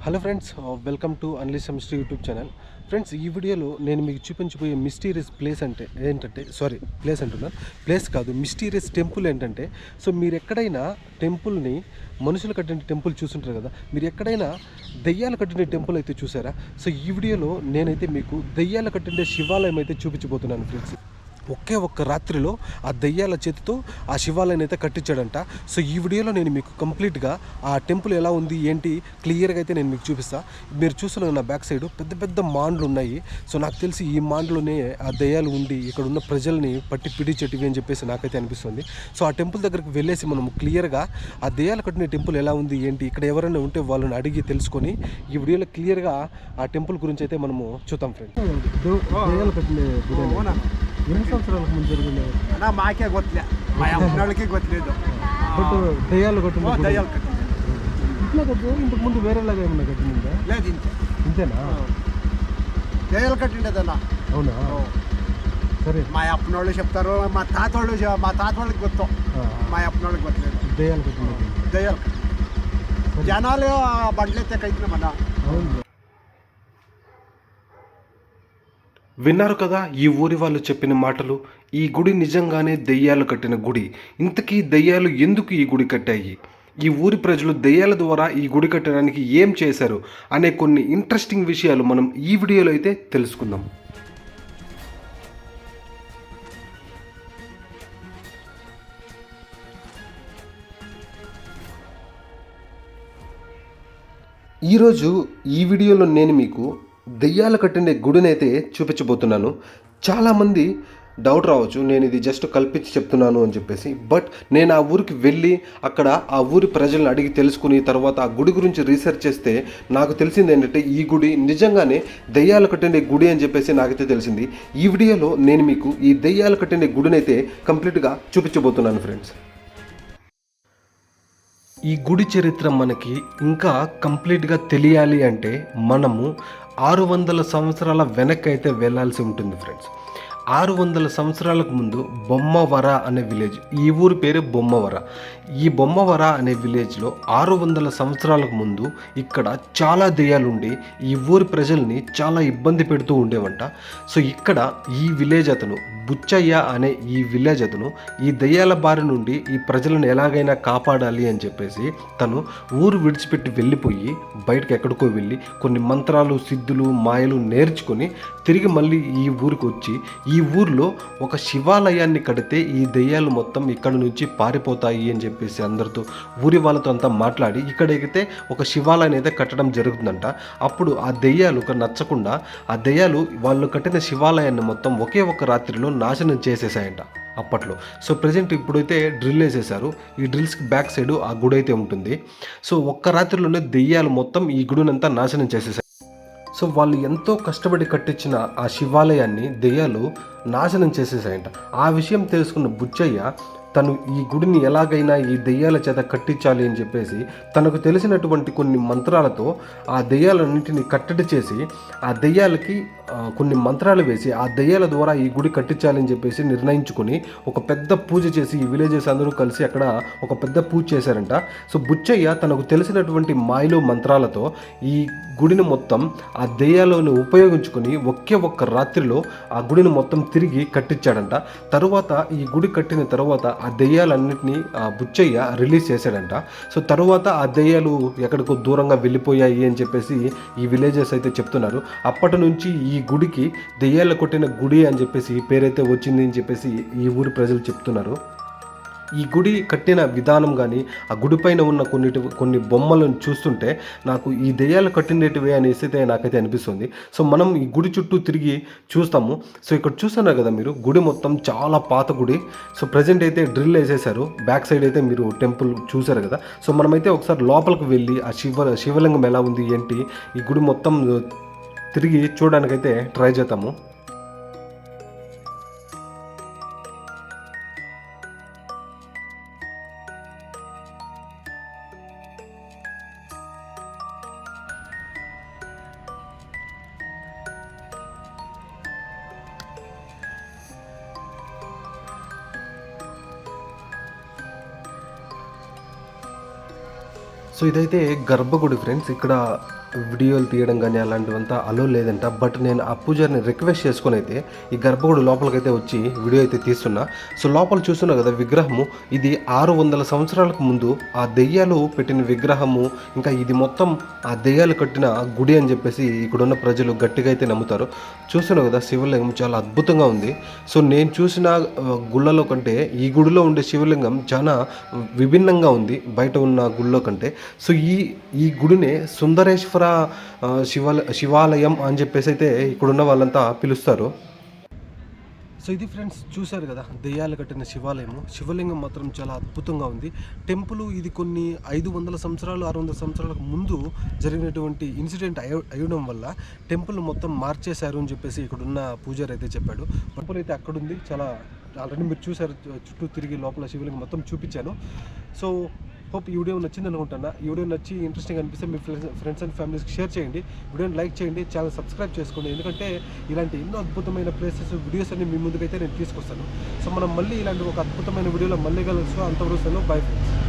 Hello friends, welcome to Unleash Mystery YouTube channel. Friends, ఈ వీడియోలో నేను మీకు చూపించబోయే మిస్టీరియస్ ప్లేస్ అంటే ఏంటంటే ప్లేస్ అంటున్నాను, ప్లేస్ కాదు, మిస్టీరియస్ టెంపుల్ ఏంటంటే, సో మీరు ఎక్కడైనా టెంపుల్ని మనుషులు కట్టిన టెంపుల్ చూసుంటారు కదా, మీరు ఎక్కడైనా దెయ్యాలు కట్టిన టెంపుల్ అయితే చూసారా? సో ఈ వీడియోలో నేనైతే మీకు దెయ్యాలు కట్టిన శివాలయం అయితే చూపించబోతున్నాను ఫ్రెండ్స్. ఒకే ఒక్క రాత్రిలో ఆ దెయ్యాల చేతితో ఆ శివాలయం అయితే కట్టించాడంట. సో ఈ వీడియోలో నేను మీకు కంప్లీట్గా ఆ టెంపుల్ ఎలా ఉంది ఏంటి క్లియర్గా అయితే నేను మీకు చూపిస్తాను. మీరు చూస్తున్న నా బ్యాక్ సైడ్ పెద్ద పెద్ద మాండ్లు ఉన్నాయి. సో నాకు తెలిసి ఈ మాండ్లోనే ఆ దెయ్యాలు ఉండి ఇక్కడ ఉన్న ప్రజల్ని పట్టి పిడిచెట్టివి అని చెప్పేసి నాకైతే అనిపిస్తుంది. సో ఆ టెంపుల్ దగ్గరికి వెళ్ళేసి మనం క్లియర్గా ఆ దెయ్యాలు కట్టిన టెంపుల్ ఎలా ఉంది ఏంటి, ఇక్కడ ఎవరైనా ఉంటే వాళ్ళని అడిగి తెలుసుకొని ఈ వీడియోలో క్లియర్గా ఆ టెంపుల్ గురించి అయితే మనము చూద్దాం ఫ్రెండ్స్. దెయ్యాలు కట్టిన ఎన్ని సంవత్సరాలకు ముందు జరిగింది? మాకే గొత్తలే, మా అమ్మకి గొత్తలేదు. బట్ దయ్యాలు కట్టిన దయ్యాలు కట్టింది ఇట్లా కట్టు, ఇంతకు ముందు వేరేలాగా ఏమన్నా కట్టిందా? లేదు, ఇంతే ఇంతేనా? దయ్యాలు కట్టిండేదన్నా. అవునా? సరే, మా అప్పనోళ్ళు చెప్తారు, మా తాత వాళ్ళకి గొత్తాం, మా అప్పనోళ్ళకి గొత్తలేదు. దయ్యాలు కట్టిన దయ్యాలు జనాలు బండ్లైతే కట్టినామన్నా. అవును. విన్నారు కదా ఈ ఊరి వాళ్ళు చెప్పిన మాటలు. ఈ గుడి నిజంగానే దెయ్యాలు కట్టిన గుడి. ఇంతకీ దెయ్యాలు ఎందుకు ఈ గుడి కట్టాయి, ఈ ఊరి ప్రజలు దెయ్యాల ద్వారా ఈ గుడి కట్టడానికి ఏం చేశారు అనే కొన్ని ఇంట్రెస్టింగ్ విషయాలు మనం ఈ వీడియోలో అయితే తెలుసుకుందాం. ఈరోజు ఈ వీడియోలో నేను మీకు దెయ్యాలు కట్టిన గుడినైతే చూపించబోతున్నాను. చాలామంది డౌట్ రావచ్చు, నేను ఇది జస్ట్ కల్పించి చెప్తున్నాను అని చెప్పేసి. బట్ నేను ఆ ఊరికి వెళ్ళి అక్కడ ఆ ఊరి ప్రజలను అడిగి తెలుసుకుని తర్వాత ఆ గుడి గురించి రీసెర్చ్ చేస్తే నాకు తెలిసింది ఏంటంటే ఈ గుడి నిజంగానే దెయ్యాలు కట్టిన గుడి అని చెప్పేసి నాకైతే తెలిసింది. ఈ వీడియోలో నేను మీకు ఈ దెయ్యాలు కట్టిన గుడినైతే కంప్లీట్గా చూపించబోతున్నాను ఫ్రెండ్స్. ఈ గుడి చరిత్ర మనకి ఇంకా కంప్లీట్గా తెలియాలి అంటే మనము 600 సంవత్సరాల వెనక్కి అయితే వెళ్ళాల్సి ఉంటుంది ఫ్రెండ్స్. 600 సంవత్సరాలకు ముందు బొమ్మవర అనే విలేజ్, ఈ ఊరి పేరు బొమ్మవర. ఈ బొమ్మవర అనే విలేజ్లో 600 సంవత్సరాలకు ముందు ఇక్కడ చాలా దెయ్యాలుండి ఈ ఊరి ప్రజల్ని చాలా ఇబ్బంది పెడుతూ ఉండేవంట. సో ఇక్కడ ఈ విలేజ్ అతను బుచ్చయ్య అనే ఈ విలేజ్ అతను ఈ దెయ్యాల బారి నుండి ఈ ప్రజలను ఎలాగైనా కాపాడాలి అని చెప్పేసి తను ఊరు విడిచిపెట్టి వెళ్ళిపోయి బయటకు ఎక్కడికో వెళ్ళి కొన్ని మంత్రాలు సిద్ధులు మాయలు నేర్చుకొని తిరిగి మళ్ళీ ఈ ఊరికి వచ్చి ఈ ఊరిలో ఒక శివాలయాన్ని కడితే ఈ దెయ్యాలు మొత్తం ఇక్కడ నుంచి పారిపోతాయి అని చెప్పేసి అందరితో ఊరి వాళ్ళతో అంతా మాట్లాడి ఇక్కడైతే ఒక శివాలయాన్ని అయితే కట్టడం జరుగుతుందంట. అప్పుడు ఆ దెయ్యాలు నచ్చకుండా ఆ దెయ్యాలు వాళ్ళు కట్టిన శివాలయాన్ని మొత్తం ఒకే ఒక రాత్రిలో నాశనం చేసేసాయంట అప్పట్లో. సో ప్రజెంట్ ఇప్పుడైతే డ్రిల్ వేసేసారు. ఈ డ్రిల్స్కి బ్యాక్ సైడ్ ఆ గుడి అయితే ఉంటుంది. సో ఒక్క రాత్రిలోనే దెయ్యాలు మొత్తం ఈ గుడినంతా నాశనం చేసేసాయి. సో వాళ్ళు ఎంతో కష్టపడి కట్టించిన ఆ శివాలయాన్ని దెయ్యాలు నాశనం చేసేసాయంట. ఆ విషయం తెలుసుకున్న బుచ్చయ్య తను ఈ గుడిని ఎలాగైనా ఈ దెయ్యాల చేత కట్టించాలి అని చెప్పేసి తనకు తెలిసినటువంటి కొన్ని మంత్రాలతో ఆ దెయ్యాలన్నింటినీ కట్టడి చేసి ఆ దెయ్యాలకి కొన్ని మంత్రాలు వేసి ఆ దెయ్యాల ద్వారా ఈ గుడి కట్టించాలని చెప్పేసి నిర్ణయించుకొని ఒక పెద్ద పూజ చేసి ఈ విలేజెస్ అందరూ కలిసి అక్కడ ఒక పెద్ద పూజ చేశారంట. సో బుచ్చయ్య తనకు తెలిసినటువంటి మాయలు మంత్రాలతో ఈ గుడిని మొత్తం ఆ దెయ్యాలను ఉపయోగించుకొని ఒకే ఒక్క రాత్రిలో ఆ గుడిని మొత్తం తిరిగి కట్టించాడంట. తరువాత ఈ గుడి కట్టిన తర్వాత ఆ దెయ్యాలన్నింటినీ ఆ బుచ్చయ్య రిలీజ్ చేశాడంట. సో తరువాత ఆ దెయ్యాలు ఎక్కడికో దూరంగా వెళ్ళిపోయాయి అని చెప్పేసి ఈ విలేజెస్ అయితే చెప్తున్నారు. అప్పటి నుంచి ఈ గుడికి దెయ్యాలు కొట్టిన గుడి అని చెప్పేసి పేరైతే వచ్చింది అని చెప్పేసి ఈ ఊరి ప్రజలు చెప్తున్నారు. ఈ గుడి కట్టిన విధానం కానీ ఆ గుడి పైన ఉన్న కొన్ని బొమ్మలను చూస్తుంటే నాకు ఈ దెయ్యాలు కట్టినటివే అనేసి అయితే నాకైతే అనిపిస్తుంది. సో మనం ఈ గుడి చుట్టూ తిరిగి చూస్తాము. సో ఇక్కడ చూస్తున్నారు కదా మీరు, గుడి మొత్తం చాలా పాత గుడి. సో ప్రజెంట్ అయితే డ్రిల్ వేసేసారు. బ్యాక్ సైడ్ అయితే మీరు టెంపుల్ చూసారు కదా. సో మనమైతే ఒకసారి లోపలికి వెళ్ళి ఆ శివలింగం ఎలా ఉంది ఏంటి ఈ గుడి మొత్తం తిరిగి చూడడానికైతే ట్రై చేద్దాము. సో ఇదైతే గర్భగుడి ఫ్రెండ్స్. ఇక్కడ వీడియోలు తీయడం కానీ అలాంటివంతా అలో లేదంట. బట్ నేను ఆ పూజారిని రిక్వెస్ట్ చేసుకొని అయితే ఈ గర్భగుడి లోపలికైతే వచ్చి వీడియో అయితే తీస్తున్నా. సో లోపల చూస్తున్నా కదా విగ్రహము, ఇది 600 సంవత్సరాలకు ముందు ఆ దెయ్యాలు పెట్టిన విగ్రహము. ఇంకా ఇది మొత్తం ఆ దెయ్యాలు కట్టిన గుడి అని చెప్పేసి ఇక్కడున్న ప్రజలు గట్టిగా అయితే నమ్ముతారు. చూస్తున్నా కదా శివలింగం చాలా అద్భుతంగా ఉంది. సో నేను చూసిన గుళ్ళలో కంటే ఈ గుడిలో ఉండే శివలింగం చాలా విభిన్నంగా ఉంది బయట ఉన్న గుళ్ళో కంటే. సో ఈ గుడినే సుందరేశ్వర శివాలయం అని చెప్పేసి అయితే ఇక్కడున్న వాళ్ళంతా పిలుస్తారు. సో ఇది ఫ్రెండ్స్ చూశారు కదా దెయ్యాలు కట్టిన శివాలయము. శివలింగం మాత్రం చాలా అద్భుతంగా ఉంది. టెంపుల్ ఇది కొన్ని 500 సంవత్సరాలు 600 సంవత్సరాలకు ముందు జరిగినటువంటి ఇన్సిడెంట్ అయ్యడం వల్ల టెంపుల్ మొత్తం మార్చేశారు అని చెప్పేసి ఇక్కడున్న పూజారి అయితే చెప్పాడు. టెంపుల్ అయితే అక్కడుంది, చాలా ఆల్రెడీ మీరు చూసారు, చుట్టూ తిరిగి లోపల శివలింగం మొత్తం చూపించాను. సో హోప్ ఈ వీడియో నచ్చింది అనుకుంటున్నా. ఈ వీడియో నచ్చి ఇంట్రెస్టింగ్ అనిపిస్తే మీ ఫ్రెండ్స్ అండ్ ఫ్యామిలీస్కి షేర్ చేయండి, వీడియోని లైక్ చేయండి, ఛానల్ సబ్స్క్రైబ్ చేసుకోండి. ఎందుకంటే ఇలాంటి ఎన్నో అద్భుతమైన ప్లేసెస్ వీడియోస్ అన్ని మీ ముందుకైతే నేను తీసుకొస్తాను. సో మనం మళ్ళీ ఇలాంటి ఒక అద్భుతమైన వీడియోలో మళ్ళీ కలుస్తాం. అంతవరకు బై ఫ్రెండ్స్.